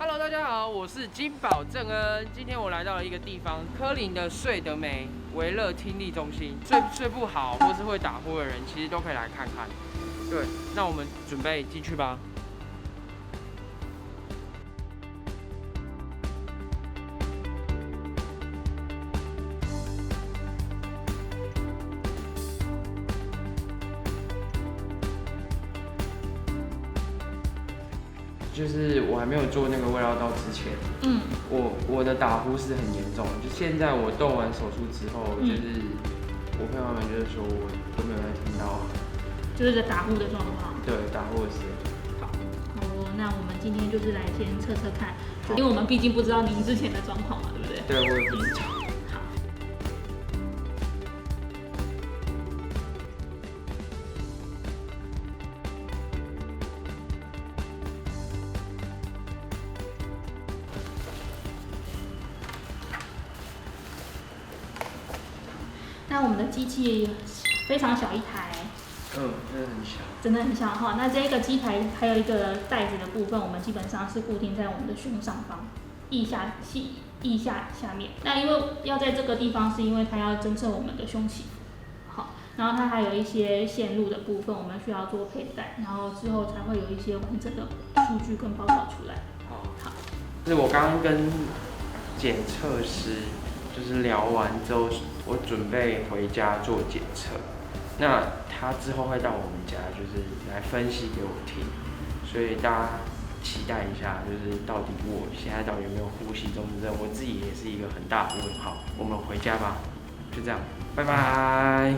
Hello， 大家好，我是金宝正恩。今天我来到了一个地方，科林的睡得美维乐听力中心。睡不好或是会打呼的人，其实都可以来看看。对，那我们准备进去吧。就是我还没有做那个胃绕道之前，我的打呼是很严重的。就现在我动完手术之后，就是我朋友们就是说我都没有在听到，就是打呼的状况。对，打呼的声音。好哦，那我们今天就是来先测测看，因为我们毕竟不知道您之前的状况嘛，对不对？对，我也不知道。好。那我们的机器非常小一台，真的很小，真的很小哈。那这个机台还有一个带子的部分，我们基本上是固定在我们的胸上方，腋下面。那因为要在这个地方，是因为它要侦测我们的胸起伏。好，然后它还有一些线路的部分，我们需要做佩戴，然后之后才会有一些完整的数据跟报告出来。好，就是我刚刚跟检测师就是聊完之后，我准备回家做检测。那他之后会到我们家，就是来分析给我听，所以大家期待一下，就是到底我现在到底有没有呼吸中止症，我自己也是一个很大的问号。我们回家吧，就这样，拜拜。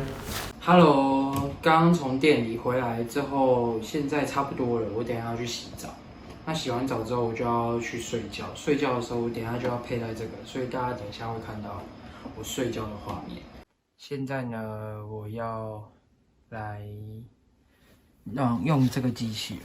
Hello， 刚从店里回来之后，现在差不多了，我等一下要去洗澡。那洗完澡之后，我就要去睡觉。睡觉的时候，我等一下就要佩戴这个，所以大家等一下会看到我睡觉的画面。现在呢，我要来用这个机器。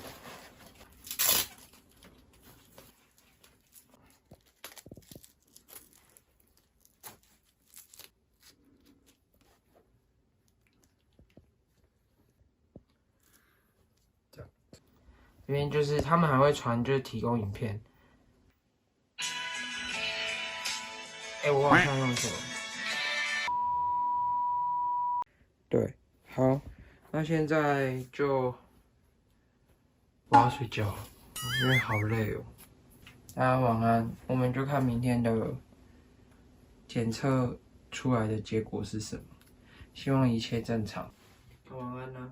这边就是他们还会传，就是提供影片。我好像用错了。对，好，那现在就我要睡觉了，因为好累哦。大家晚安，我们就看明天的检测出来的结果是什么。希望一切正常。晚安啦。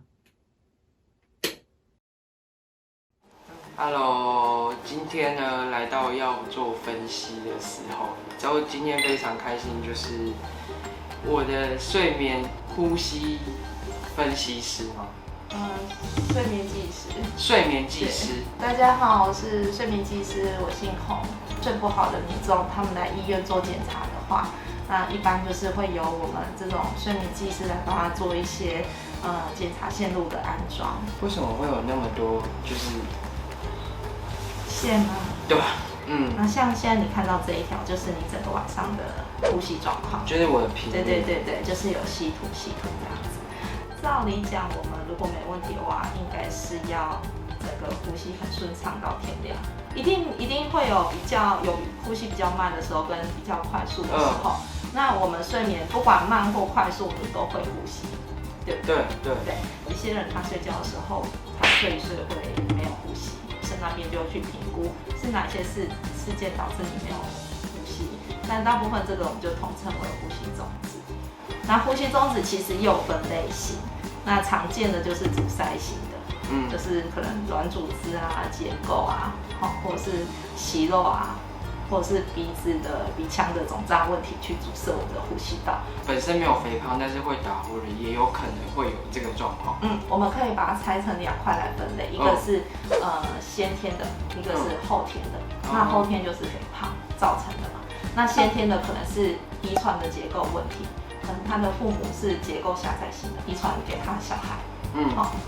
Hello， 今天呢来到要做分析的时候，然后今天非常开心，就是我的睡眠呼吸分析师嘛，睡眠技师。睡眠技师。大家好，我是睡眠技师，我姓洪。睡不好的民众，他们来医院做检查的话，那一般就是会由我们这种睡眠技师来帮他做一些检查线路的安装。为什么会有那么多就是线吗？对吧？那像现在你看到这一条，就是你整个晚上的呼吸状况，就是我的频率。对，就是有吸吐这样子。照理讲，我们如果没问题的话，应该是要整个呼吸很顺畅到天亮。一定会有呼吸比较慢的时候，跟比较快速的时候。那我们睡眠不管慢或快速，我们都会呼吸，对不对？对。一些人他睡觉的时候，他睡一睡会没有呼吸，是那边就去评估是哪些事件导致你没有呼吸。但大部分这个我们就统称为呼吸中止。那呼吸中止其实也有分类型，那常见的就是阻塞型的。就是可能软组织啊、结构啊，或者是息肉啊，或者是鼻腔的肿胀问题去阻塞我们的呼吸道。本身没有肥胖，但是会打呼的，也有可能会有这个状况。我们可以把它拆成两块来分类，一个是先天的，一个是后天的。那后天就是肥胖造成的嘛。那先天的可能是遗传的结构问题，可能他的父母是结构狭窄型的，遗传给他的小孩。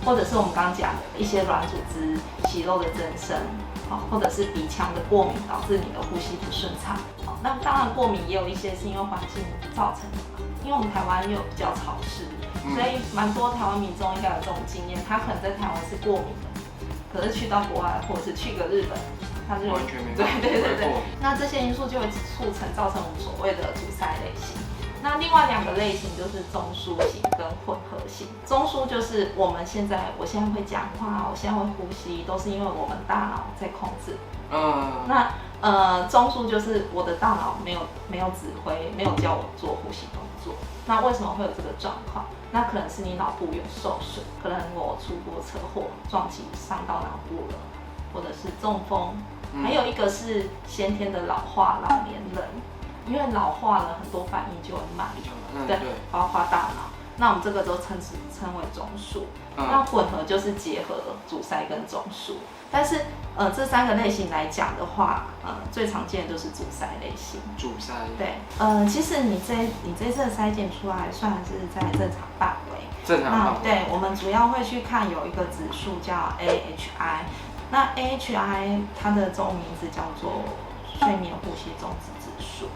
或者是我们刚刚讲的一些软组织息肉的增生，或者是鼻腔的过敏导致你的呼吸不顺畅。那当然过敏也有一些是因为环境造成的，因为我们台湾又比较潮湿，所以蛮多台湾民众应该有这种经验，他可能在台湾是过敏的，可是去到国外或者是去个日本，它是完全没办法对。那这些因素就会造成我们所谓的阻塞类型。那另外2个类型就是中枢型跟混合型。中枢就是我现在会讲话，我现在会呼吸，都是因为我们大脑在控制。那中枢就是我的大脑没有指挥，没有叫我做呼吸动作。那为什么会有这个状况？那可能是你脑部有受损，可能我出过车祸，撞击伤到脑部了，或者是中风。还有一个是先天的老化，老年人。因为老化了，很多反应就会慢，对，包括大脑。那我们这个都称为中枢。那混合就是结合阻塞跟中枢。但是这3个类型来讲的话，最常见的就是阻塞类型。阻塞。对。其实你这次筛检出来算是在正常范围。正常范围。对，我们主要会去看有一个指数叫 AHI。那 AHI 它的中文名字叫做睡眠呼吸中止指数。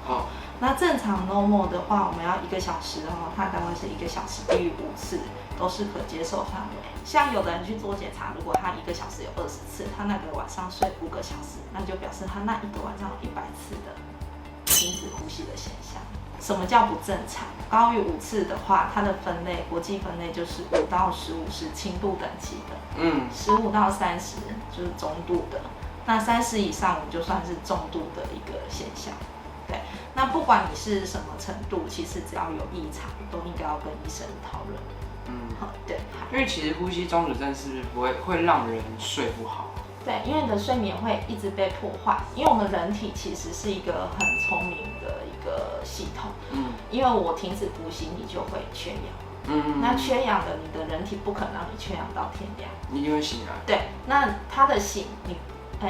好，那正常 normal 的话，我们要1个小时哦，它单位是1个小时低于5次，都是可接受范围。像有的人去做检查，如果他1个小时有20次，他那个晚上睡5个小时，那就表示他那1个晚上有100次的停止呼吸的现象。什么叫不正常？高于5次的话，它的分类国际分类就是5到15是轻度等级的，15到30就是中度的，那30以上我们就算是重度的一个现象。对，那不管你是什么程度，其实只要有异常，都应该要跟医生讨论。好，对。因为其实呼吸中止症是不是会让人睡不好？对，因为你的睡眠会一直被破坏，因为我们人体其实是一个很聪明的一个系统。因为我停止呼吸，你就会缺氧。那缺氧了，你的人体不可能让你缺氧到天亮，你一定会醒来。对，那他的醒，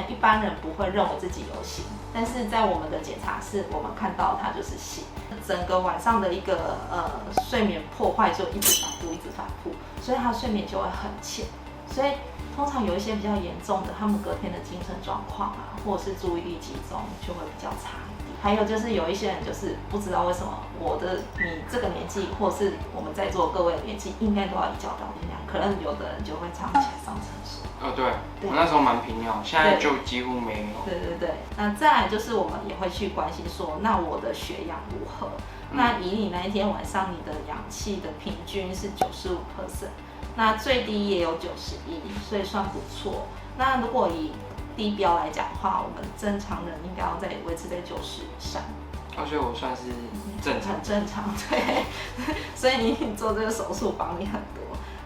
一般人不会认为自己有醒，但是在我们的检查室，我们看到他就是醒。整个晚上的一个睡眠破坏就一直反复，所以他睡眠就会很浅。所以通常有一些比较严重的，他们隔天的精神状况啊，或者是注意力集中就会比较差一点。还有就是有一些人就是不知道为什么你这个年纪，或是我们在座各位的年纪，应该都要一觉到天亮，可能有的人就会早上起来上厕所。对，我那时候蛮频尿，现在就几乎没有。对。那再来就是我们也会去关心说，那我的血氧如何？那以你那一天晚上你的氧气的平均是95%，那最低也有91%，所以算不错。那如果以低标来讲的话，我们正常人应该要维持在90以上。所以我算是正常。很正常，对。所以你做这个手术帮你很多。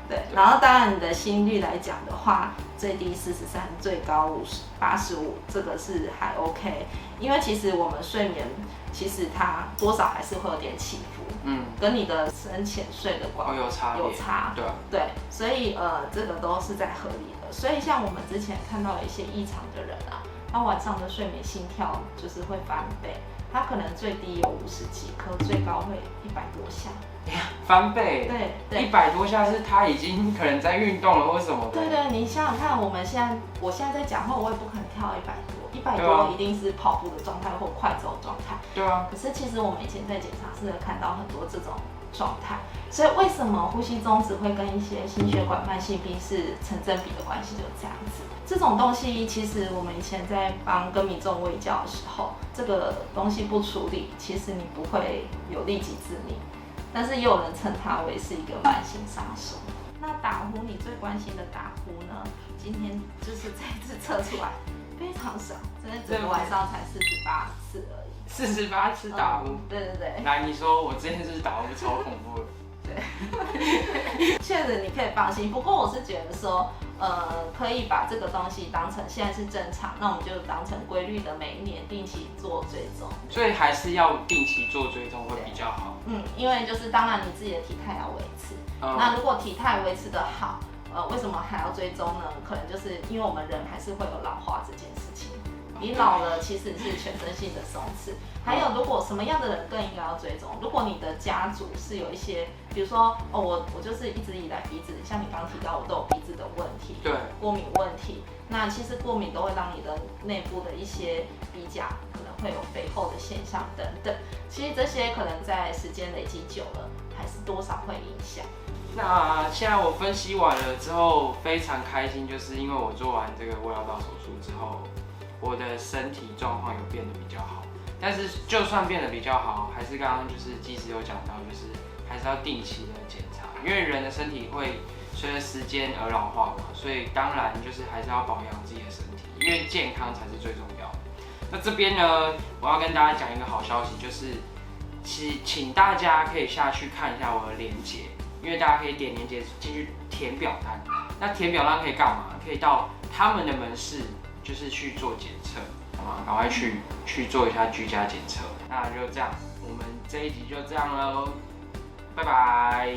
对，然后当然你的心率来讲的话，最低43，最高85，这个是还 OK。因为其实我们睡眠，其实它多少还是会有点起伏，跟你的深浅睡的有差，对，所以这个都是在合理的。所以像我们之前看到有一些异常的人啊，他晚上的睡眠心跳就是会翻倍，他可能最低有50几颗，最高会100多下。翻倍，对，100多下是他已经可能在运动了或什么的。对，你想想看，我现在在讲话，我也不可能跳100多一定是跑步的状态或快走的状态。对啊。可是其实我们以前在检查室看到很多这种状态，所以为什么呼吸中止会跟一些心血管慢性病是成正比的关系，就是这样子。这种东西其实我们以前在跟民众卫教的时候，这个东西不处理，其实你不会有立即致命。但是也有人称它为是一个慢性杀手。那打呼，你最关心的打呼呢？今天就是这次测出来非常少，真的整个晚上才48次而已。48次打呼？对。来，你说我之前就是打呼超恐怖的。对，确实你可以放心。不过我是觉得说，可以把这个东西当成现在是正常，那我们就当成规律的每一年定期做追踪。所以还是要定期做追踪会比较好。因为就是当然你自己的体态要维持。那如果体态维持得好，为什么还要追踪呢？可能就是因为我们人还是会有老化这件事情。你老了其实是全身性的松弛。还有，如果什么样的人更应该要追踪？如果你的家族是有一些，比如说我就是一直以来鼻子，像你刚刚提到，我都有鼻子的问题，对，过敏问题。那其实过敏都会让你的内部的一些鼻甲可能会有肥厚的现象等等。其实这些可能在时间累积久了，还是多少会影响。那现在我分析完了之后，非常开心，就是因为我做完这个胃绕道手术之后，我的身体状况有变得比较好。但是就算变得比较好，还是刚刚就是技师有讲到，就是还是要定期的检查，因为人的身体会随着时间而老化嘛，所以当然就是还是要保养自己的身体，因为健康才是最重要的。那这边呢，我要跟大家讲一个好消息，就是请大家可以下去看一下我的连结，因为大家可以点连结进去填表单。那填表单可以干嘛？可以到他们的门市，就是去做检测，好吗？赶快去做一下居家检测。那就这样，我们这一集就这样喽，拜拜。